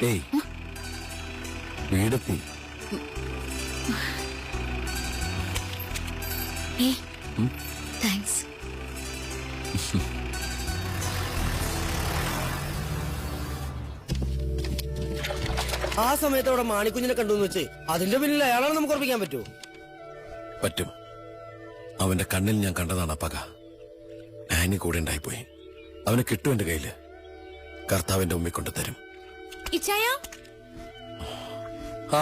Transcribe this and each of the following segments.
ഏയ് വീടെത്തി. താങ്ക്സ്. ആ സമയത്ത് അവിടെ മാണിക്കുഞ്ഞിനെ കണ്ടുവെന്ന് വെച്ച് അതിന്റെ പിന്നിൽ അയാളാണ് നമുക്ക് ഉറപ്പിക്കാൻ പറ്റുമോ? പറ്റും. അവന്റെ കണ്ണിൽ ഞാൻ കണ്ടതാണ് പക. ആനി കൂടെ ഉണ്ടായിപ്പോയി. അവനെ കിട്ടും എന്റെ കയ്യില്. കർത്താവിന്റെ ഉമ്മി കൊണ്ട് തരും. ആ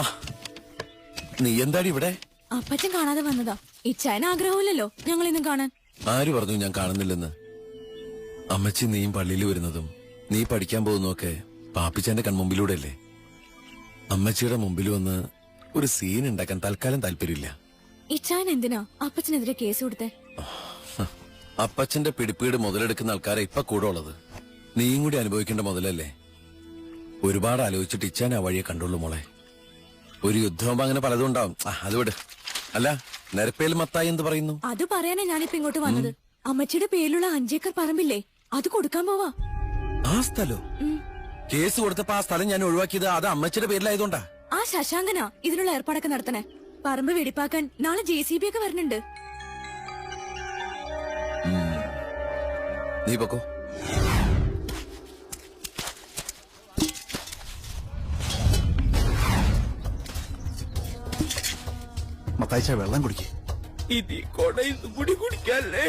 നീ എന്താടി ഇവിടെ? അപ്പച്ചൻ കാണാതെ വന്നതാ. ഇച്ചായന് ആഗ്രഹമില്ലല്ലോ ഞങ്ങളിന്നും കാണാൻ. ആര് പറഞ്ഞു ഞാൻ കാണുന്നില്ലെന്ന്? അമ്മച്ചി നീയും പള്ളിയിൽ വരുന്നതും നീ പഠിക്കാൻ പോകുന്നതൊക്കെ പാപ്പിച്ചന്റെ കൺമുമ്പിലൂടെ അല്ലേ? അമ്മച്ചിയുടെ മുമ്പിൽ വന്ന് ഒരു സീൻ ഉണ്ടാക്കാൻ തൽക്കാലം താല്പര്യമില്ല. ഇച്ചായൻ എന്തിനാ അപ്പച്ചനെതിരെ കേസ് കൊടുത്തേ? അപ്പച്ചന്റെ പിടിപ്പീട് മുതലെടുക്കുന്ന ആൾക്കാരെ ഇപ്പൊ കൂടെ ഉള്ളത്. നീയും കൂടി അനുഭവിക്കേണ്ട മുതലല്ലേ? ഒരുപാട് ആലോചിച്ചിട്ട് ഇച്ചാൻ ആ വഴിയെ കണ്ടുള്ളൂ മോളെ. ഒരു യുദ്ധമാകുമ്പോ അങ്ങനെ പലതും ഉണ്ടാവും. അത് വിട്. അല്ല, നിരപ്പേൽ മത്തായി എന്ത് പറയുന്നു? അത് പറയാനാ ഞാനിപ്പോ ഇങ്ങോട്ട് വന്നത്. അമ്മച്ചിയുടെ പേരിലുള്ള 5 ഏക്കർ പറമ്പില്ലേ, അത് കൊടുക്കാൻ പോവാ. ആ സ്ഥലോ? കേസ് കൊടുത്തപ്പോ ആ സ്ഥലം ഞാൻ ഒഴിവാക്കിയത് അത് അമ്മച്ചിയുടെ പേരിലായതുകൊണ്ടാ. ആ ശശാങ്കനാ ഇതിനുള്ള ഏർപ്പാടൊക്കെ നടത്തണേ. പറമ്പ് വെടിപ്പാക്കാൻ നാളെ JCB ഒക്കെ വരുന്നുണ്ട്. നീ പൊക്കോ. മത്തായിച്ച വെള്ളം കുടിക്കേ. ഇനി കൊടയിന്ന് കൂടി കുടിക്കല്ലേ?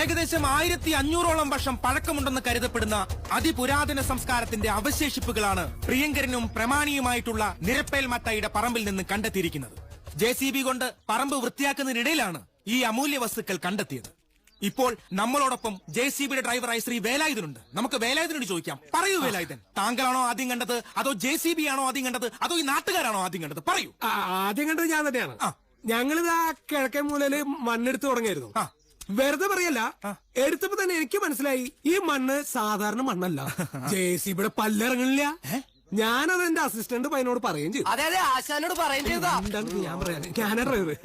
ഏകദേശം 1500ഓളം വർഷം പഴക്കമുണ്ടെന്ന് കരുതപ്പെടുന്ന അതിപുരാതന സംസ്കാരത്തിന്റെ അവശേഷിപ്പുകളാണ് പ്രിയങ്കരനും പ്രമാണിയുമായിട്ടുള്ള നിരപ്പേൽ മത്തായിയുടെ പറമ്പിൽ നിന്ന് കണ്ടെത്തിയിരിക്കുന്നത്. JCB കൊണ്ട് പറമ്പ് വൃത്തിയാക്കുന്നതിനിടയിലാണ് ഈ അമൂല്യ വസ്തുക്കൾ കണ്ടെത്തിയത്. ഇപ്പോൾ നമ്മളോടൊപ്പം JCBയുടെ ഡ്രൈവറായി ശ്രീ വേലായുധനുണ്ട്. നമുക്ക് വേലായുധനോട് ചോദിക്കാം. പറയൂ വേലായുധൻ, താങ്കളാണോ ആദ്യം കണ്ടത്, അതോ JCB ആണോ ആദ്യം കണ്ടത്, അതോ ഈ നാട്ടുകാരാണോ ആദ്യം കണ്ടത്? പറയൂ. ആദ്യം കണ്ടത് ഞാൻ തന്നെയാണ്. ഞങ്ങളിത് ആ കിഴക്കൻ മൂലയില് മണ്ണെടുത്ത് തുടങ്ങിയായിരുന്നു. വെറുതെ പറയല്ല, എടുത്തപ്പോ തന്നെ എനിക്ക് മനസ്സിലായി ഈ മണ്ണ് സാധാരണ മണ്ണല്ല. JCBയുടെ പല്ലിറങ്ങണില്ല. ഞാനത് എന്റെ അസിസ്റ്റന്റ് പയ്യനോട് പറയുകയും ചെയ്തു. അതെ ആശാനോട് പറയുകയും ചെയ്താ. ഞാൻ പറയാൻ ഞാനാ ഡ്രൈവർ.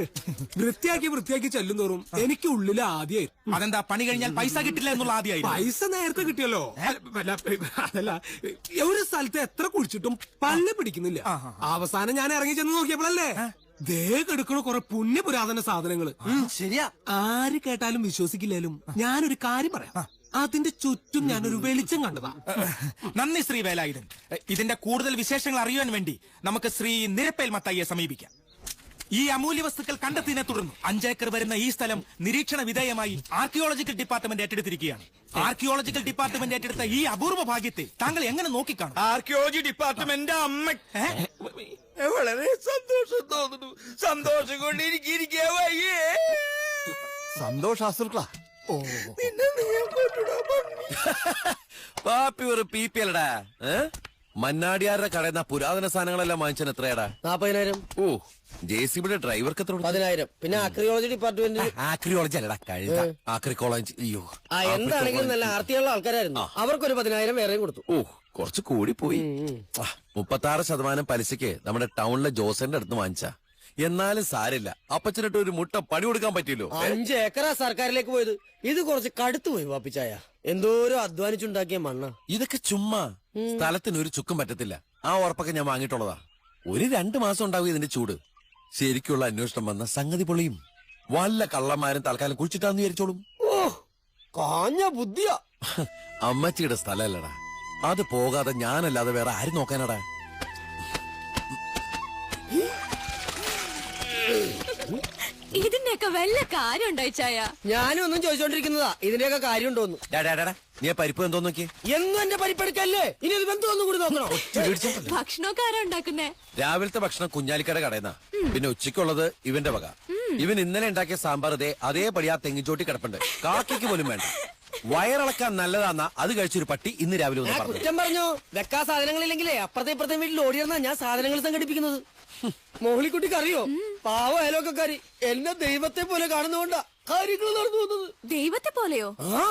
വൃത്തിയാക്കി ചെല്ലും തോറും എനിക്ക് ഉള്ളിൽ ആദ്യമായി. അതെന്താ, പണി കഴിഞ്ഞാൽ പൈസ കിട്ടില്ല എന്നുള്ള ആദ്യമായി? പൈസ നേരത്തെ കിട്ടിയല്ലോ. അതല്ല, ഒരു സ്ഥലത്ത് എത്ര കുടിച്ചിട്ടും പല്ല് പിടിക്കുന്നില്ല. അവസാനം ഞാൻ ഇറങ്ങി ചെന്ന് നോക്കിയപ്പോഴല്ലേ ദേ കെടുക്കണ കുറെ പുണ്യ പുരാതന സാധനങ്ങള്. ശരിയാ, ആര് കേട്ടാലും വിശ്വസിക്കില്ലേലും ഞാനൊരു കാര്യം പറയാം. അതിന്റെ ചുറ്റും ഞാനൊരു വെളിച്ചം കണ്ടതാ. നന്ദി ശ്രീ വേലായുധൻ. ഇതിന്റെ കൂടുതൽ വിശേഷങ്ങൾ അറിയാൻ വേണ്ടി നമുക്ക് ശ്രീ നിരപ്പേൽ മത്തായിയെ സമീപിക്കാം. ഈ അമൂല്യ വസ്തുക്കൾ കണ്ടെത്തിയതിനെ തുടർന്ന് 5 ഏക്കർ വരുന്ന ഈ സ്ഥലം നിരീക്ഷണ വിധേയമായി ആർക്കിയോളജിക്കൽ ഡിപ്പാർട്ട്മെന്റ് ഏറ്റെടുത്തിരിക്കുകയാണ്. ആർക്കിയോളജിക്കൽ ഡിപ്പാർട്ട്മെന്റ് ഏറ്റെടുത്ത ഈ അപൂർവ ഭാഗ്യത്തെ താങ്കൾ എങ്ങനെ നോക്കിക്കാണും? ആർക്കിയോളജി ഡിപ്പാർട്ട്മെന്റ് അമ്മ വളരെ സന്തോഷം തോന്നുന്നു. സന്തോഷം കൊണ്ട് എനിക്കിരിക്കേ വയ്യേ. സന്തോഷാസുക്കളാ. പാപ്പി ഒരു PPLടാ. മന്നാടിയാരുടെ കടയുന്ന പുരാതന സാധനങ്ങളെല്ലാം വാങ്ങിച്ചാൽ എത്രയാടാ? 40,000. ഓ, JCBയുടെ ഡ്രൈവർക്ക് എത്ര? 10,000. പിന്നെ ആർക്കിയോളജി ഡിപ്പാർട്ട്മെന്റ്. ആക്രിയോളജി അല്ലടാ, കഴുത. ആക്രിക്കോളജി. അയ്യോ, എന്താണെങ്കിലും നല്ല ആർത്തിയുള്ള ആൾക്കാരായിരുന്നു. അവർക്കൊരു 10,000 വേറെയും കൊടുത്തു. ഓ, കുറച്ച് കൂടി പോയി. 36% പലിശക്ക് നമ്മുടെ ടൗണിലെ ജോസന്റെ അടുത്ത് വാങ്ങിച്ച. എന്നാലും സാരില്ല, അപ്പച്ചനിട്ട് ഒരു മുട്ട പണി കൊടുക്കാൻ പറ്റിയല്ലോ. 5 ഏക്കറാ സർക്കാരിലേക്ക് പോയത്. ഇത് കുറച്ച് കടുത്തു പോയി പാപ്പിച്ചായ. എന്തോരം അധ്വാനിച്ചുണ്ടാക്കിയ മണ്ണ. ഇതൊക്കെ ചുമ്മാ. സ്ഥലത്തിന് ഒരു ചുക്കും പറ്റത്തില്ല. ആ ഉറപ്പൊക്കെ ഞാൻ വാങ്ങിയിട്ടുള്ളതാ. ഒരു 2 മാസം ഉണ്ടാവും ഇതിന്റെ ചൂട്. ശരിക്കുള്ള അന്വേഷണം വന്ന സംഗതി പൊളിയും. വല്ല കള്ളന്മാരും തൽക്കാലം കുഴിച്ചിട്ടാന്ന് വിചാരിച്ചോളും. ഓ, കാഞ്ഞ ബുദ്ധിയാ. അമ്മച്ചിയുടെ സ്ഥലല്ലടാ. അത് പോകാതെ ഞാനല്ലാതെ വേറെ ആര് നോക്കാനടാ? ഇതിന്റെയൊക്കെ വല്ല കാര്യം ഉണ്ടായിച്ചായ. ഞാനും ഒന്നും ചോദിച്ചോണ്ടിരിക്കുന്നതാ, ഇതിന്റെയൊക്കെ കാര്യം ഉണ്ടോന്ന്. നീ പരിപ്പ് എന്തോ നോക്കി. എന്നും എന്റെ പരിപ്പെടുക്കല്ലേ, ഇനി ഇത് ബന്ധം കൂടി നോക്കണോ? ഭക്ഷണമൊക്കെ ആരാ ഉണ്ടാക്കുന്നേ? രാവിലത്തെ ഭക്ഷണം കുഞ്ഞാലിക്കട കടയുന്ന. പിന്നെ ഉച്ചയ്ക്കുള്ളത് ഇവന്റെ വക. ഇവൻ ഇന്നലെ ഉണ്ടാക്കിയ സാമ്പാർ അതേപടി ആ തെങ്ങിച്ചോട്ടി കിടപ്പുണ്ട്. കാക്കയ്ക്ക് പോലും വേണ്ട. വയറിളക്കാൻ നല്ലതാന്നാ അത് കഴിച്ചൊരു പട്ടി ഇന്ന് രാവിലെ ഒന്ന് പറഞ്ഞു. കുറ്റം പറഞ്ഞോ? വെക്കാ സാധനങ്ങളില്ലെങ്കിലേ അപ്പുറത്തെ ഇപ്പുറത്തെ വീട്ടിൽ ഓടിയിരുന്നാ ഞാൻ സാധനങ്ങൾ സംഘടിപ്പിക്കുന്നത്. മോഹളിക്കുട്ടിക്ക് അറിയോ, പാവ അയലോക്കാരി എന്നെ ദൈവത്തെ പോലെ കാണുന്നോണ്ടാ കാര്യങ്ങൾ നടന്നു വന്നത്. ദൈവത്തെ പോലെയോ? ആ,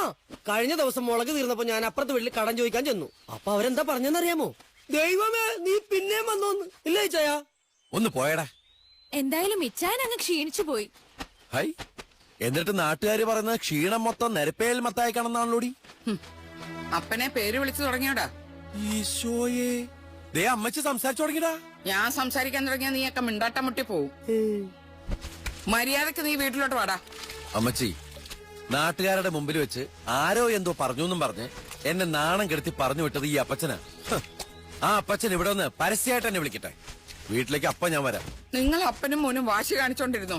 കഴിഞ്ഞ ദിവസം മുളക് തീർന്നപ്പോ ഞാൻ അപ്പുറത്തെ വീട്ടിൽ കടം ചോദിക്കാൻ ചെന്നു. അപ്പൊ അവരെന്താ പറഞ്ഞെന്നറിയാമോ? ദൈവമേ, നീ പിന്നെയും വന്നോന്ന്. ഇല്ലേ ചായ? ഒന്ന് പോയടാ. എന്തായാലും ഇച്ചാൻ അങ്ങ് ക്ഷീണിച്ചു പോയി. ഹൈ, എന്നിട്ട് നാട്ടുകാര് പറയുന്നത് ക്ഷീണം മൊത്തം നിരപ്പേൽ മത്തായിക്കാണെന്നാണല്ലോടി. അപ്പനെ പേര് വിളിച്ചു തുടങ്ങിയോടാ. ഈശോയെ, ദേ അമ്മച്ചി സംസാരിച്ചു തുടങ്ങിടാ. ഞാൻ സംസാരിക്കാൻ തുടങ്ങിയ നീയൊക്കെ മിണ്ടാട്ടം മുട്ടി പോവും. മര്യാദക്ക് നീ വീട്ടിലോട്ട് വാടാ. അമ്മച്ചി, നാട്ടുകാരുടെ മുമ്പിൽ വെച്ച് ആരോ എന്തോ പറഞ്ഞു എന്നും പറഞ്ഞ് എന്നെ നാണം കെടുത്തി പറഞ്ഞു വിട്ടത് ഈ അപ്പച്ചനാ. ഹ്, ആ അപ്പച്ചൻ ഇവിടെ ഒന്ന് പരസ്യമായിട്ട് എന്നെ വിളിക്കട്ടെ. വീട്ടിലേക്ക് അപ്പ ഞാൻ വരാം. നിങ്ങൾ അപ്പനും മോനും വാശി കാണിച്ചോണ്ടിരുന്നു.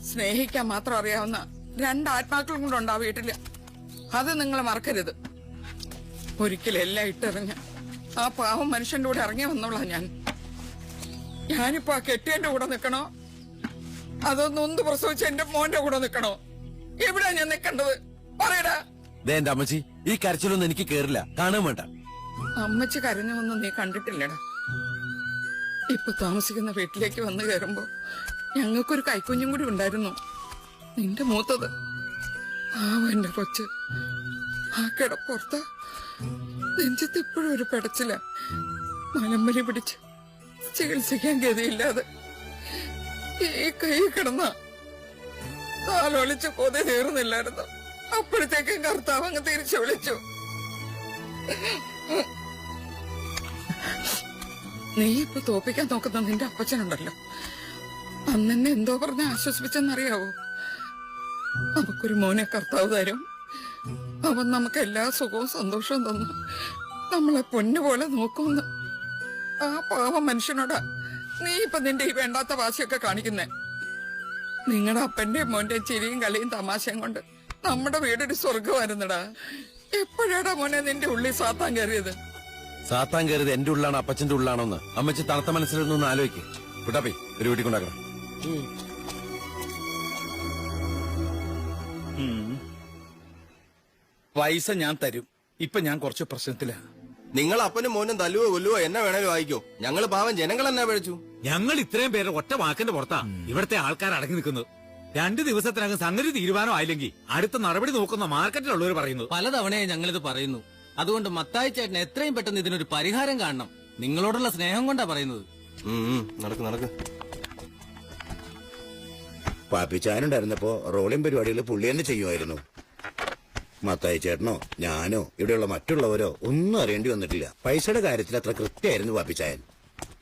സ്നേഹിക്കാൻ മാത്രം അറിയാവുന്ന രണ്ടാത്മാക്കളും കൊണ്ടുണ്ടാ വീട്ടില്. അത് നിങ്ങൾ മറക്കരുത്. ഒരിക്കലും എല്ലാം ഇട്ടെറിഞ്ഞ ആ പാവം മനുഷ്യന്റെ കൂടെ ഇറങ്ങി വന്നോളാ ഞാൻ. ഞാനിപ്പോ ആ കെട്ടിയന്റെ കൂടെ നിക്കണോ അതോ നൊന്ത് പ്രസവിച്ച എന്റെ മോന്റെ കൂടെ നിക്കണോ? എവിടെയാ ഞാൻ നിക്കണ്ടത്? പറയടാ. ദേ എന്റെ അമ്മച്ചി, ഈ കരച്ചിലൊന്നും എനിക്ക് കേറില്ല, കാണാൻ വേണ്ട. അമ്മച്ചി കരഞ്ഞൊന്നും നീ കണ്ടിട്ടില്ലടാ. ഇപ്പൊ താമസിക്കുന്ന വീട്ടിലേക്ക് വന്നു കയറുമ്പോ ഞങ്ങൾക്കൊരു കൈക്കുഞ്ഞും കൂടി ഉണ്ടായിരുന്നു, നിന്റെ മൂത്തത്. എന്റെ കൊച്ച് ആ കിടപ്പുറത്ത് നെഞ്ചത്ത് ഇപ്പോഴും ഒരു പെടച്ചില്ല. മലമ്പലി പിടിച്ച് ചികിത്സിക്കാൻ ഗതിയില്ലാതെ ഈ കൈ കിടന്ന താലോളിച്ച് കൊതി തീർന്നില്ലായിരുന്നു. അപ്പോഴത്തേക്കും കർത്താവ് അങ്ങ് തിരിച്ചു വിളിച്ചു. നീ ഇപ്പൊ തോപ്പിക്കാൻ നോക്കുന്ന നിന്റെ അപ്പച്ചനുണ്ടല്ലോ, അന്നെന്നെ എന്തോ പറഞ്ഞ് ആശ്വസിപ്പിച്ചെന്നറിയാവോ? നമുക്കൊരു മോനെ കർത്താവ് തരും, അവൻ നമുക്ക് എല്ലാ സുഖവും സന്തോഷവും തന്നു നമ്മളെ പൊന്നുപോലെ നോക്കുമെന്ന്. ആ പാവം മനുഷ്യനോടാ നീ ഇപ്പൊ നിന്റെ ഈ വേണ്ടാത്ത വാശിയൊക്കെ കാണിക്കുന്നേ. നിങ്ങളുടെ അപ്പന്റെയും മോന്റെയും ചിരിയും കളിയും തമാശയും കൊണ്ട് നമ്മുടെ വീടൊരു സ്വർഗമായിരുന്നടാ. എപ്പോഴാടാ മോനെ നിന്റെ ഉള്ളിൽ സാത്താൻ കയറിയത്? സാത്താൻ കയറിയത് എന്റെ ഉള്ളിലാണോ അപ്പച്ചന്റെ ഉള്ളിലാണോന്ന് അമ്മച്ചി തണുത്ത മനസ്സിലൊന്ന് ആലോചിക്ക്. കുട്ടാപ്പി, ഒരു വീട്ടിൽ കൊണ്ടാക്കണം. പൈസ ഞാൻ തരും. ഇപ്പൊ ഞാൻ കുറച്ച് പ്രശ്നത്തിലാ. നിങ്ങൾ അപ്പനും മോനും തല്ലുവോ കൊല്ലുവോ എന്നെ വേണേലും വായിക്കോ. ഞങ്ങള് പാവം ജനങ്ങൾ എന്നാ പേടിച്ചു. ഞങ്ങൾ ഇത്രയും പേര് ഒറ്റ വാക്കിന്റെ പുറത്താ ഇവിടുത്തെ ആൾക്കാർ അടങ്ങി നിൽക്കുന്നത്. 2 ദിവസത്തിനകം സംഗതി തീരുമാനം ആയില്ലെങ്കിൽ അടുത്ത നടപടി നോക്കുന്ന മാർക്കറ്റിലുള്ളവർ പറയുന്നു. പലതവണയായി ഞങ്ങളിത് പറയുന്നു. അതുകൊണ്ട് മത്തായി ചേട്ടൻ എത്രയും പെട്ടെന്ന് ഇതിനൊരു പരിഹാരം കാണണം. നിങ്ങളോടുള്ള സ്നേഹം കൊണ്ടാ പറയുന്നത്. നടക്ക് നടക്ക്. പാപ്പിച്ചാനുണ്ടായിരുന്നപ്പോ റോളിംഗ് പരിപാടികൾ പുള്ളി തന്നെ ചെയ്യുമായിരുന്നു. മത്തായി ചേട്ടനോ ഞാനോ ഇവിടെയുള്ള മറ്റുള്ളവരോ ഒന്നും അറിയേണ്ടി വന്നിട്ടില്ല. പൈസയുടെ കാര്യത്തിൽ അത്ര കൃത്യമായിരുന്നു പാപ്പിച്ചായൻ.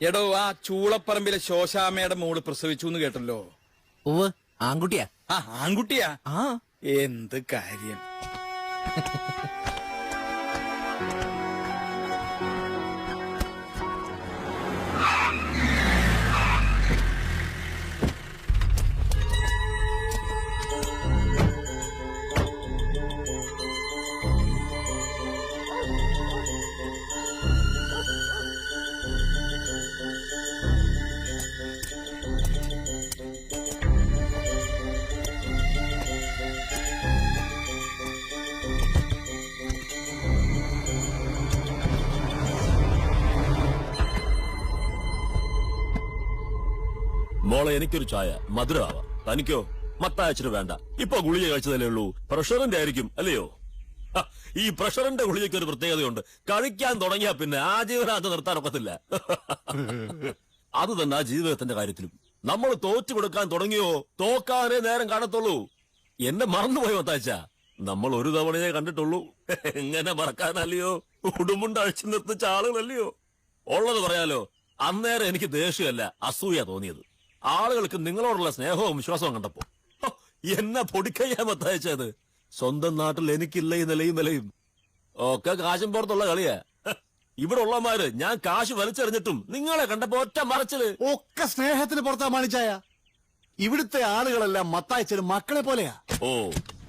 എടോ, ആ ചൂളപ്പറമ്പിലെ ശോശാമ്മയുടെ മോള് പ്രസവിച്ചു എന്ന് കേട്ടല്ലോ. ആൺകുട്ടിയാ? ആ, ആൺകുട്ടിയാ? എന്ത് കാര്യം. മോളെ, എനിക്കൊരു ചായ മധുരമാവാം. തനിക്കോ? മത്തായച്ചിന് വേണ്ട. ഇപ്പൊ ഗുളിക കഴിച്ചതല്ലേ ഉള്ളൂ. പ്രഷറിന്റെ ആയിരിക്കും അല്ലയോ? ഈ പ്രഷറിന്റെ ഗുളികയ്ക്ക് ഒരു പ്രത്യേകതയുണ്ട്. കഴിക്കാൻ തുടങ്ങിയാ പിന്നെ ആജീവനാന്ത നിർത്താനൊക്കത്തില്ല. അത് തന്നെ ആ ജീവിതത്തിന്റെ കാര്യത്തിലും. നമ്മൾ തോറ്റു കൊടുക്കാൻ തുടങ്ങിയോ തോക്കാനേ നേരം കാണത്തുള്ളൂ. എന്നെ മറന്നുപോയി മത്തായച്ച. നമ്മൾ ഒരു തവണയെ കണ്ടിട്ടുള്ളൂ. എങ്ങനെ മറക്കാനല്ലയോ? ഉടുമുണ്ട് അഴിച്ചു നിർത്തിച്ച ആളുകളല്ലയോ? ഉള്ളത് പറയാലോ, അന്നേരം എനിക്ക് ദേഷ്യമല്ല അസൂയ തോന്നിയത്. ആളുകൾക്ക് നിങ്ങളോടുള്ള സ്നേഹവും വിശ്വാസവും കണ്ടപ്പോ. എന്നെ പൊടിക്കയ്യാ മത്തയച്ചത്. സ്വന്തം നാട്ടിൽ എനിക്കില്ല ഈ നിലയും വിലയും ഒക്കെ കാശും പുറത്തുള്ള കളിയാ. ഇവിടെ ഉള്ളമാര് ഞാൻ കാശ് വലിച്ചെറിഞ്ഞിട്ടും നിങ്ങളെ കണ്ടപ്പോ ഒറ്റ മറച്ചില്. ഒക്കെ സ്നേഹത്തിന് പുറത്താ മാണിച്ചായ. ഇവിടുത്തെ ആളുകളെല്ലാം മത്തായച്ചന് മക്കളെ പോലെയാ. ഓ,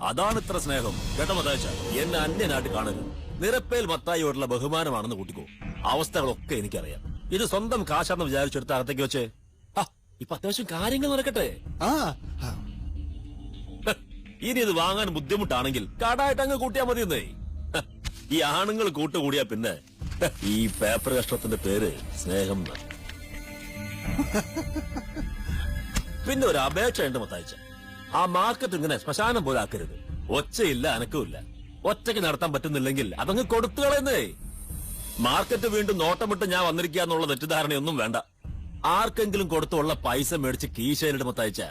അതാണ് ഇത്ര സ്നേഹം. കേട്ടോ മത്തായച്ച, എന്നെ അന്യനാട്ടി കാണരുത്. നിരപ്പേൽ മത്തായിയോടുള്ള ബഹുമാനമാണെന്ന് കൂട്ടിക്കോ. അവസ്ഥകളൊക്കെ എനിക്കറിയാം. ഇത് സ്വന്തം കാശാന്ന് വിചാരിച്ചെടുത്ത് അകത്തേക്ക് വെച്ചേ. ഇപ്പൊ അത്യാവശ്യം കാര്യങ്ങൾ നടക്കട്ടെ. ഇനി ഇത് വാങ്ങാൻ ബുദ്ധിമുട്ടാണെങ്കിൽ കടായിട്ട് അങ്ങ് കൂട്ടിയാ മതിയെന്നേ. ഈ ആണുങ്ങൾ കൂട്ടുകൂടിയാ പിന്നെ ഈ പേപ്പർ കഷ്ടത്തിന്റെ പേര് സ്നേഹം. പിന്നെ ഒരു അപേക്ഷ ഉണ്ട് മത്തായിച്ച. ആ മാർക്കറ്റ് ഇങ്ങനെ ശ്മശാനം പോലെ ആക്കരുത്. ഒച്ചയില്ല, അനക്കമില്ല. ഒറ്റയ്ക്ക് നടത്താൻ പറ്റുന്നില്ലെങ്കിൽ അതങ്ങ് കൊടുത്തു കളയുന്നേ. മാർക്കറ്റ് വീണ്ടും നോട്ടമിട്ട് ഞാൻ വന്നിരിക്കുക എന്നുള്ള തെറ്റിദ്ധാരണയൊന്നും വേണ്ട. ആർക്കെങ്കിലും കൊടുത്തുള്ള പൈസ മേടിച്ച് കീശയിലിട്ട് മത്തയച്ച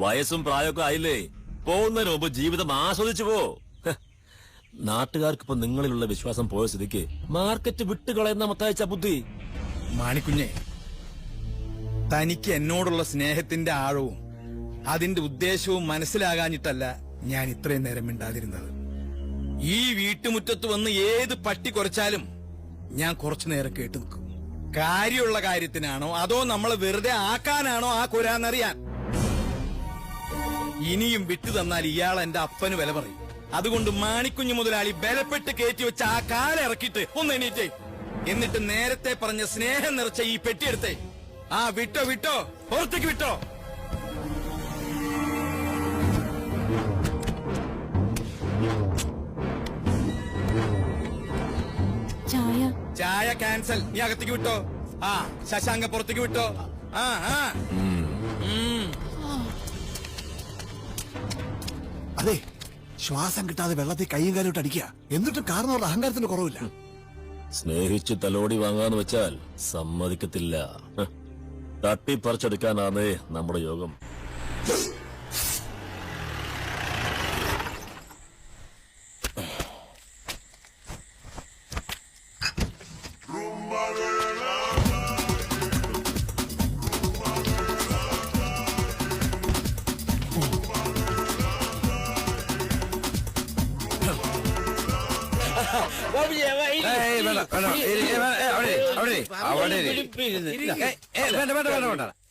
വയസ്സും പ്രായമൊക്കെ ആയില്ലേ, പോകുന്നതിന് മുമ്പ് ജീവിതം ആസ്വദിച്ചു പോ. നാട്ടുകാർക്കിപ്പോ നിങ്ങളിലുള്ള വിശ്വാസം പോയ സ്ഥിതിക്ക് മാർക്കറ്റ് വിട്ടുകളയുന്ന മത്തയച്ച ബുദ്ധി. മാണിക്കുഞ്ഞെ, തനിക്ക് എന്നോടുള്ള സ്നേഹത്തിന്റെ ആഴവും അതിന്റെ ഉദ്ദേശവും മനസ്സിലാകാഞ്ഞിട്ടല്ല ഞാൻ ഇത്രയും നേരം മിണ്ടാതിരുന്നത്. ഈ വീട്ടുമുറ്റത്ത് വന്ന് ഏത് പട്ടി കുറച്ചാലും ഞാൻ കുറച്ചു നേരം കേട്ടു നിൽക്കും. കാര്യമുള്ള കാര്യത്തിനാണോ അതോ നമ്മളെ വെറുതെ ആക്കാനാണോ ആ കുരാന്നറിയാൻ. ഇനിയും വിട്ടു തന്നാൽ ഇയാൾ എന്റെ അപ്പന് വില പറയും. അതുകൊണ്ട് മാണിക്കുഞ്ഞു മുതലാളി ബലപ്പെട്ട് കയറ്റി വെച്ച ആ കാലിറക്കിയിട്ട് ഒന്ന് എണീറ്റേ. എന്നിട്ട് നേരത്തെ പറഞ്ഞ സ്നേഹം നിറച്ച ഈ പെട്ടിയെടുത്തേ. ആ വിട്ടോ വിട്ടോ, പുറത്തേക്ക് വിട്ടോ. ചായ ചായ ക്യാൻസൽ. നീ അകത്തേക്ക് വിട്ടോ. ആ ശശാങ്ക പുറത്തേക്ക് വിട്ടോ. ആ ആ അതെ, ശ്വാസം കിട്ടാതെ വെള്ളത്തിൽ കൈയും കാലോട്ട് അടിക്കുക. എന്നിട്ടും കാരണവരുടെ അഹങ്കാരത്തിന് കുറവില്ല. സ്നേഹിച്ച് തലോടി വാങ്ങാന്ന് വെച്ചാൽ സമ്മതിക്കത്തില്ല. തട്ടിപ്പറിച്ചെടുക്കാനാണേ നമ്മുടെ യോഗം.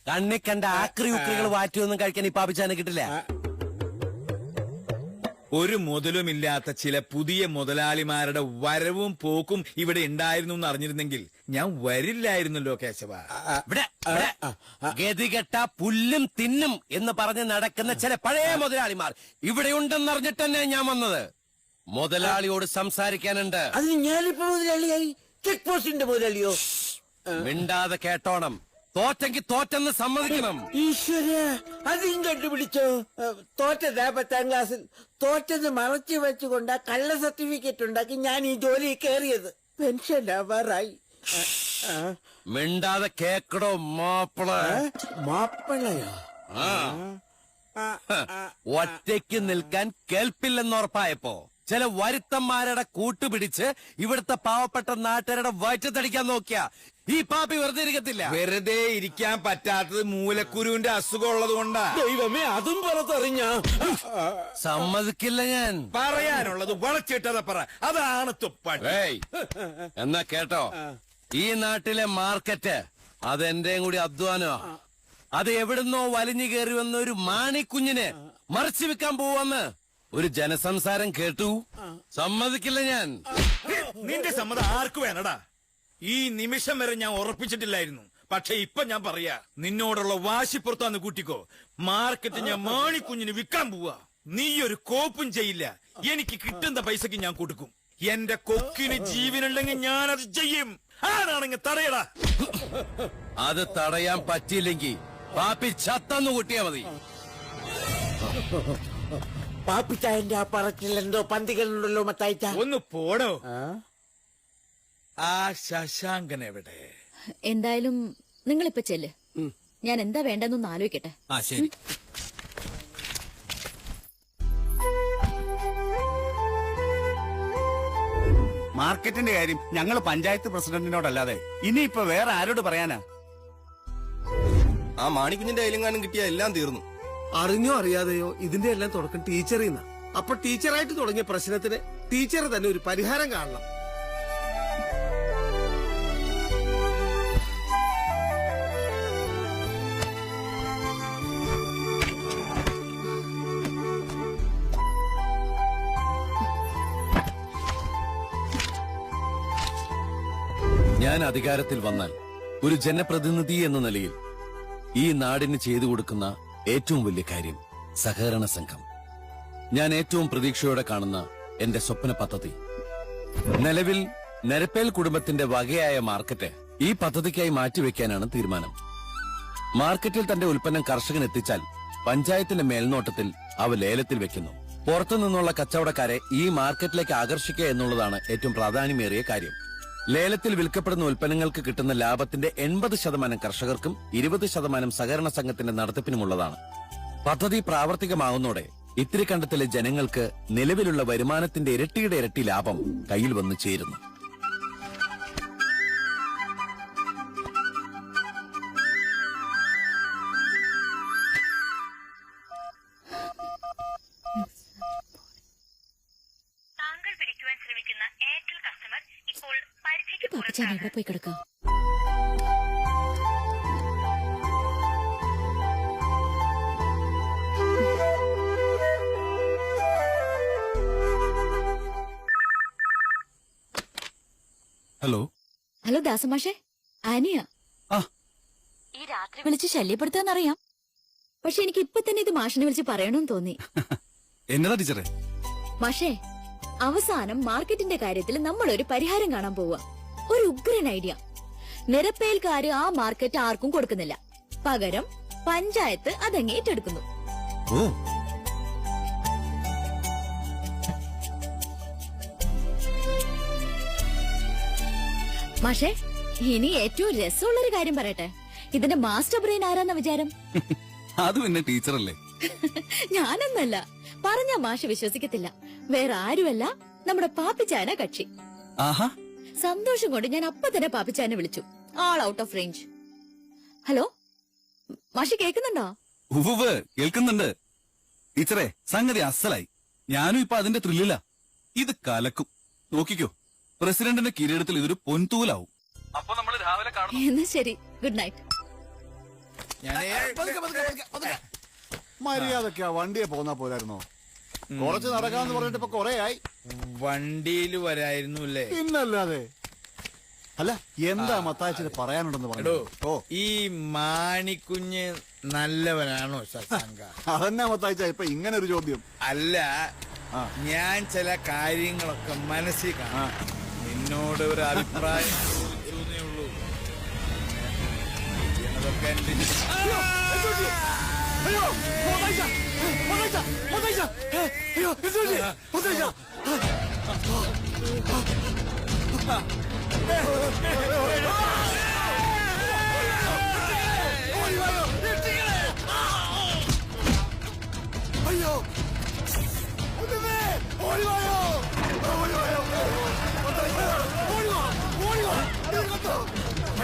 കണ്ണി കണ്ട ആക്രി ഉക്രികൾ വാറ്റിയൊന്നും കഴിക്കാൻ ഈ പാപിച്ചാനെ കിട്ടില്ല. ഒരു മുതലുമില്ലാത്ത ചില പുതിയ മുതലാളിമാരുടെ വരവും പോക്കും ഇവിടെ ഉണ്ടായിരുന്നു എന്ന് അറിഞ്ഞിരുന്നെങ്കിൽ ഞാൻ വരില്ലായിരുന്നല്ലോ കേശവ. ഗതികെട്ട പുല്ലും തിന്നും എന്ന് പറഞ്ഞ് നടക്കുന്ന ചില പഴയ മുതലാളിമാർ ഇവിടെ ഉണ്ടെന്നറിഞ്ഞിട്ട് തന്നെ ഞാൻ വന്നത്. മുതലാളിയോട് സംസാരിക്കാനുണ്ട്. അതിന് ഞാനിപ്പോ മുതലാളിയായി? ചെക്ക് പോസ്റ്റിന്റെ മുതലാളിയോ? മിണ്ടാതെ കേട്ടോണം. തോറ്റെങ്കിൽ തോറ്റെന്ന് സമ്മതിക്കണം. ഈശ്വര, അതും കണ്ടുപിടിച്ചോ? തോറ്റതാ 10ാം ക്ലാസ്സിൽ. തോറ്റത് മറച്ചു വെച്ചുകൊണ്ട് കള്ള സർട്ടിഫിക്കറ്റ് ഉണ്ടാക്കി ഞാൻ ഈ ജോലി കയറിയത്. പെൻഷൻ ആവാറായി. മിണ്ടാതെ കേക്കടോ മാപ്പിള. മാപ്പിളയോ? ഒറ്റയ്ക്ക് നിൽക്കാൻ കേൾപ്പില്ലെന്നുറപ്പായപ്പോ ചില വരുത്തന്മാരുടെ കൂട്ടുപിടിച്ച് ഇവിടുത്തെ പാവപ്പെട്ട നാട്ടുകാരുടെ വയറ്റത്തടിക്കാൻ നോക്കിയ ഈ പാപ്പി വെറുതെ ഇരിക്കത്തില്ല. വെറുതെ ഇരിക്കാൻ പറ്റാത്തത് മൂലക്കുരുവിന്റെ അസുഖം ഉള്ളത് കൊണ്ടാ. ദൈവമേ, അതും പുറത്തറിഞ്ഞ സമ്മതിക്കില്ല ഞാൻ. പറയാനുള്ളത് വളച്ചിട്ടതാ പറ. അതാണ് തുപ്പാൻ. എന്നാ കേട്ടോ, ഈ നാട്ടിലെ മാർക്കറ്റ് അതെന്റെയും കൂടി അധ്വാനോ. അത് എവിടുന്നോ വലിഞ്ഞു കയറി വന്ന ഒരു മാണിക്കുഞ്ഞിനെ മറിച്ചു വെക്കാൻ പോവാന്ന് ഒരു ജനസംസാരം കേട്ടു. സമ്മതിക്കില്ല ഞാൻ. നിന്റെ സമ്മതം ആർക്ക് വേണടാ? ഈ നിമിഷം വരെ ഞാൻ ഉറപ്പിച്ചിട്ടില്ലായിരുന്നു. പക്ഷെ ഇപ്പൊ ഞാൻ പറയാ, നിന്നോടുള്ള വാശിപ്പുറത്താന്ന് കൂട്ടിക്കോ. മാർക്കറ്റ് ഞാൻ മാണിക്കുഞ്ഞിന് വിൽക്കാൻ പോവാ. നീ ഒരു കോപ്പും ചെയ്യില്ല. എനിക്ക് കിട്ടുന്ന പൈസക്ക് ഞാൻ കൊടുക്കും. എന്റെ കൊക്കിന് ജീവനുണ്ടെങ്കിൽ ഞാനത് ചെയ്യും. ആരാണെങ്കിൽ തടയടാ. അത് തടയാൻ പറ്റിയില്ലെങ്കിൽ പാപ്പി ചത്തന്നു കൂട്ടിയാ മതി. പാപ്പിച്ചായന്റെ ആ പറച്ചിൽ എന്തോ പന്തികളുണ്ടല്ലോ മത്തായിച്ച. ഒന്ന് പോടോ. ആ ശശാങ്കൻ എവിടെ? എന്തായാലും നിങ്ങളിപ്പോ ചെല്ല്. ഞാൻ എന്താ വേണ്ടെന്നൊന്ന് ആലോചിക്കട്ടെ. ശരി. മാർക്കറ്റിന്റെ കാര്യം ഞങ്ങൾ പഞ്ചായത്ത് പ്രസിഡന്റിനോടല്ലാതെ ഇനിയിപ്പോ വേറെ ആരോട് പറയാനാ? ആ മാണിക്കുഞ്ഞിന്റെ കയ്യിലെങ്ങാനും കിട്ടിയ എല്ലാം തീർന്നു. അറിഞ്ഞോ അറിയാതെയോ ഇതിന്റെ എല്ലാം തുടക്കം ടീച്ചറിൽ നിന്നാ. അപ്പൊ ടീച്ചറായിട്ട് തുടങ്ങിയ പ്രശ്നത്തിന് ടീച്ചർ തന്നെ ഒരു പരിഹാരം കാണണം. ഞാൻ അധികാരത്തിൽ വന്നാൽ ഒരു ജനപ്രതിനിധി എന്ന നിലയിൽ ഈ നാടിന് ചെയ്തു കൊടുക്കുന്ന ഏറ്റവും വലിയ കാര്യം സഹകരണ സംഘം. ഞാൻ ഏറ്റവും പ്രതീക്ഷയോടെ കാണുന്ന എന്റെ സ്വപ്ന പദ്ധതി. നിലവിൽ നരപ്പേൽ കുടുംബത്തിന്റെ വകയായ മാർക്കറ്റ് ഈ പദ്ധതിക്കായി മാറ്റിവെക്കാനാണ് തീരുമാനം. മാർക്കറ്റിൽ തന്റെ ഉൽപ്പന്നം കർഷകൻ എത്തിച്ചാൽ പഞ്ചായത്തിന്റെ മേൽനോട്ടത്തിൽ അവ ലേലത്തിൽ വെക്കുന്നു. പുറത്തു നിന്നുള്ള കച്ചവടക്കാരെ ഈ മാർക്കറ്റിലേക്ക് ആകർഷിക്കുക എന്നുള്ളതാണ് ഏറ്റവും പ്രാധാന്യമേറിയ കാര്യം. ലേലത്തിൽ വിൽക്കപ്പെടുന്ന ഉൽപ്പന്നങ്ങൾക്ക് കിട്ടുന്ന ലാഭത്തിന്റെ 80% കർഷകർക്കും 20% സഹകരണ സംഘത്തിന്റെ നടത്തിപ്പിനുമുള്ളതാണ്. പദ്ധതി പ്രാവർത്തികമാകുന്നതോടെ ഇത്തിരി കണ്ടത്തിലെ ജനങ്ങൾക്ക് നിലവിലുള്ള വരുമാനത്തിന്റെ ഇരട്ടിയുടെ ഇരട്ടി ലാഭം കയ്യിൽ വന്നു ചേരുന്നു. താങ്കൾ വിളിക്കുവാൻ ശ്രമിക്കുന്ന എയർടെൽ കസ്റ്റമർ ഇപ്പോൾ പരിധിക്ക് പുറത്താണ്. എവിടെ പോയി കിടക്കാം? ഹലോ ഹലോ ദാസമാഷേ, ആനിയ. ആ. ഈ രാത്രി വിളിച്ച് ശല്യപ്പെടുത്താന്നറിയാം, പക്ഷെ എനിക്ക് ഇപ്പൊ തന്നെ ഇത് മാഷിനെ വിളിച്ച് പറയണമെന്ന് തോന്നി. എന്നതാ ടീച്ചറെ? മാഷേ, അവസാനം മാർക്കറ്റിന്റെ കാര്യത്തിൽ നമ്മൾ ഒരു പരിഹാരം കാണാൻ പോവുക. ഒരു ഉഗ്രൻ ഐഡിയ. നിരപ്പേൽക്കാര് ആ മാർക്കറ്റ് ആർക്കും കൊടുക്കുന്നില്ല, പകരം പഞ്ചായത്ത് അതങ്ങ് ഏറ്റെടുക്കുന്നു. ഓ, മാഷേ, ഇനി ഏറ്റവും രസമുള്ളൊരു കാര്യം പറയട്ടെ. ഇതിന്റെ മാസ്റ്റർ ബ്രെയിൻ ആരാന്ന വിചാരം? അത് പിന്നെ ടീച്ചറല്ലേ. ഞാനൊന്നല്ല, പറഞ്ഞ മാഷ് വിശ്വസിക്കത്തില്ല. വേറെ ആരുമല്ല, നമ്മുടെ പാപ്പിച്ചാന കക്ഷി. ആഹാ, സന്തോഷം കൊണ്ട് ഞാൻ അപ്പൊ തന്നെ പാപ്പിച്ചാനെ വിളിച്ചു. ആൾ ഔട്ട് ഓഫ് റേഞ്ച്. ഹലോ മാഷി, കേൾക്കുന്നുണ്ടോ? ഉവ്വ് കേൾക്കുന്നുണ്ട് ടീച്ചറെ. സംഗതി അസലായി. ഞാനും ഇപ്പൊ അതിന്റെ ത്രില്ലില്ല. ഇത് കലക്കും. നോക്കിക്കോ, പ്രസിഡന്റിന്റെ കിരീടത്തിൽ ഇതൊരു പൊൻതൂലാവും. അപ്പൊ നമ്മൾ രാവിലെ കാണും. എന്നാ ശരി, ഗുഡ് നൈറ്റ്. മര്യാദക്കാ വണ്ടിയെ പോന്നാ പോലായിരുന്നോ? കുറച്ച് നടക്കാന്ന് പറഞ്ഞിട്ട് ഇപ്പൊ കൊറേ ആയി. വണ്ടിയിൽ വരായിരുന്നു അല്ലേ? പിന്നല്ലാതെ. അല്ല, എന്താ മത്തായച്ചിന് പറയാനുണ്ടെന്ന് പറഞ്ഞു? ഓ, ഈ മാണിക്കുഞ്ഞ് നല്ലവനാണോ ശശാങ്ക? അതന്നെ മത്തായച്ച ഇപ്പൊ ഇങ്ങനെ ഒരു ചോദ്യം. അല്ല, ഞാൻ ചില കാര്യങ്ങളൊക്കെ മനസ്സിൽ കാണാം. നിന്നോട് ഒരു അഭിപ്രായം ചോദിച്ചേ ഉള്ളൂ. ചെയ്യണതൊക്കെ എന്റെ അയ്യോ,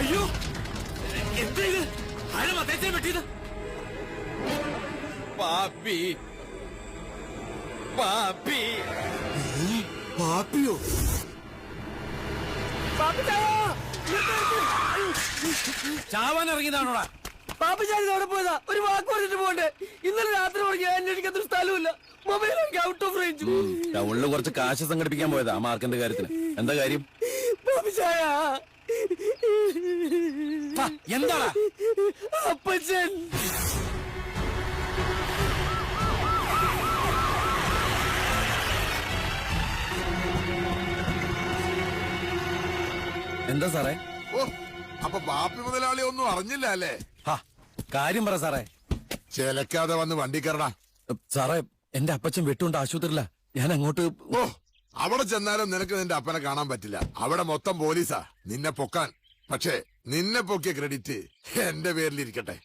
അയ്യോ, എന്താ ഇത്? ആരാ മത്തയച്ചനെ വെട്ടിയത്? പാപ്പി, പാപ്പി, പാപ്പിയോ? ചാവാൻ ഇറങ്ങിയതാണോടാ? പാപ്പിച്ചാൻ അവിടെ പോയതാ. ഒരു വാക്ക് പറഞ്ഞിട്ട് പോകണ്ടേ? ഇന്നലെ രാത്രി തുടങ്ങിയ അന്വേഷിക്കാത്തൊരു സ്ഥലമില്ല. മൊബൈലൊക്കെ ഔട്ട് ഓഫ് റേഞ്ച്. ടൗണിൽ കുറച്ച് കാശ് സംഘടിപ്പിക്കാൻ പോയതാ ആ മാർക്കിന്റെ കാര്യത്തിന്. എന്താ കാര്യം? പാപ്പിച്ചായ, എന്താടാ? അപ്പച്ചൻ എന്താ സാറേ? ഓ, അപ്പൊ പാപ്പി മുതലാളി ഒന്നും അറിഞ്ഞില്ല അല്ലേ? കാര്യം പറ സാറേ. ചിലക്കാതെ വന്ന് വണ്ടി കയറടാ. സാറേ, എന്റെ അപ്പച്ചൻ വെട്ടുകൊണ്ട് ആശുപത്രിയില്ല. ഞാൻ അങ്ങോട്ട്. ഓ, അവിടെ ചെന്നാലും നിനക്ക് നിന്റെ അപ്പനെ കാണാൻ പറ്റില്ല. അവിടെ മൊത്തം പോലീസാ നിന്നെ പൊക്കാൻ. പക്ഷേ നിന്നെ പൊക്കിയ ക്രെഡിറ്റ് എന്റെ പേരിലിരിക്കട്ടെ.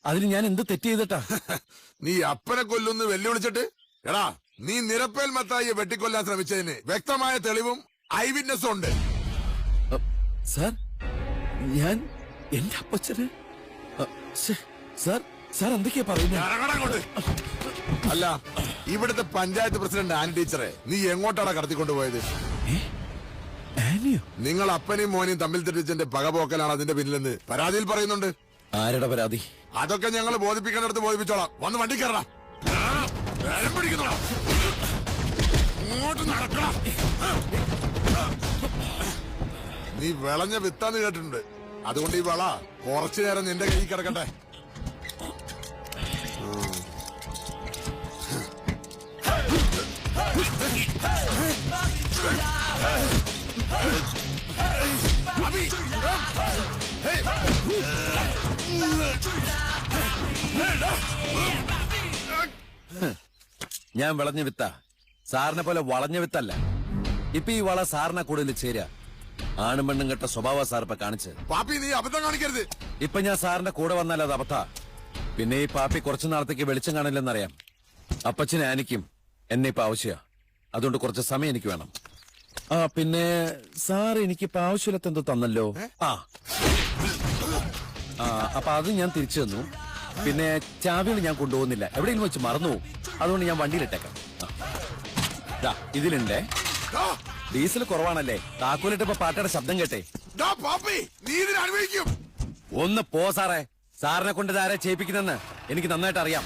അതിന് ഞാൻ എന്ത് തെറ്റ് ചെയ്തിട്ടാ? നീ അപ്പനെ കൊല്ലുന്ന് വെല്ലുവിളിച്ചിട്ട്, എടാ, നീ നിരപ്പേൽ മത്തായിയെ വെട്ടിക്കൊല്ലാൻ ശ്രമിച്ചതിന് വ്യക്തമായ തെളിവും ഐ വിറ്റ്നസും ഉണ്ട്. സാർ, ഞാൻ എന്റെ അപ്പച്ചന് സാർ സാർ എന്തൊക്കെയാ പറയുന്നത്? അല്ല, ഇവിടുത്തെ പഞ്ചായത്ത് പ്രസിഡന്റ് ആനി ടീച്ചറെ നീ എങ്ങോട്ടാണ് കടത്തിക്കൊണ്ടുപോയത്? നിങ്ങൾ അപ്പനെയും മോനെയും തമ്മിൽ തെറ്റിച്ചെന്റെ പകപോക്കലാണ് അതിന്റെ പിന്നിലെന്ന് പരാതിയിൽ പറയുന്നുണ്ട്. ആരുടെ പരാതി? അതൊക്കെ ഞങ്ങൾ ബോധിപ്പിക്കേണ്ടടുത്ത് ബോധിപ്പിച്ചോളാം. വന്ന് വണ്ടി കയറടാ. നീ വിളഞ്ഞ വിത്താന്ന് കേട്ടിട്ടുണ്ട്. അതുകൊണ്ട് ഈ വള കുറച്ചു നേരം നിന്റെ കയ്യിൽ കിടക്കട്ടെ. ഞാൻ വിളഞ്ഞ വിത്ത, സാറിനെ പോലെ വളഞ്ഞ വിത്തല്ല. ഇപ്പൊ ഈ വള സാറിനെ കൂടുതൽ ചേരുക. ആണും പെണ്ണും കെട്ട സ്വഭാവ സാർ ഇപ്പൊ കാണിച്ച്. പാപ്പി നീ അബദ്ധം കാണിക്കരുത്. ഇപ്പൊ ഞാൻ സാറിന്റെ കൂടെ വന്നാൽ അത് അബദ്ധ. പിന്നെ ഈ പാപ്പി കുറച്ചു നാളത്തേക്ക് വെളിച്ചം കാണില്ലെന്നറിയാം. അപ്പച്ചനെ ആനിക്കും എന്നെ ഇപ്പൊ ആവശ്യ. അതുകൊണ്ട് കുറച്ച് സമയം എനിക്ക് വേണം. ആ പിന്നെ സാർ എനിക്കിപ്പോ ആവശ്യമില്ലാത്തെന്തോ തന്നല്ലോ. അപ്പൊ അത് ഞാൻ തിരിച്ചു തന്നു. പിന്നെ ചാവികൾ ഞാൻ കൊണ്ടുപോകുന്നില്ല, എവിടെയെങ്കിലും വെച്ച് മറന്നു പോകും. അതുകൊണ്ട് ഞാൻ വണ്ടിയിലിട്ടേക്കാം. ഇതിലുണ്ടേ. ഡീസൽ കുറവാണല്ലേ, താക്കോലിട്ടപ്പോ പാട്ടയുടെ ശബ്ദം കേട്ടെ. പാപ്പി നീ ഇതിന് അനുഭവിക്കും. ഒന്ന് പോ സാറേ. സാറിനെ കൊണ്ട് ഇതാരെ ചെയ്യിപ്പിക്കുന്നെന്ന് എനിക്ക് നന്നായിട്ട് അറിയാം.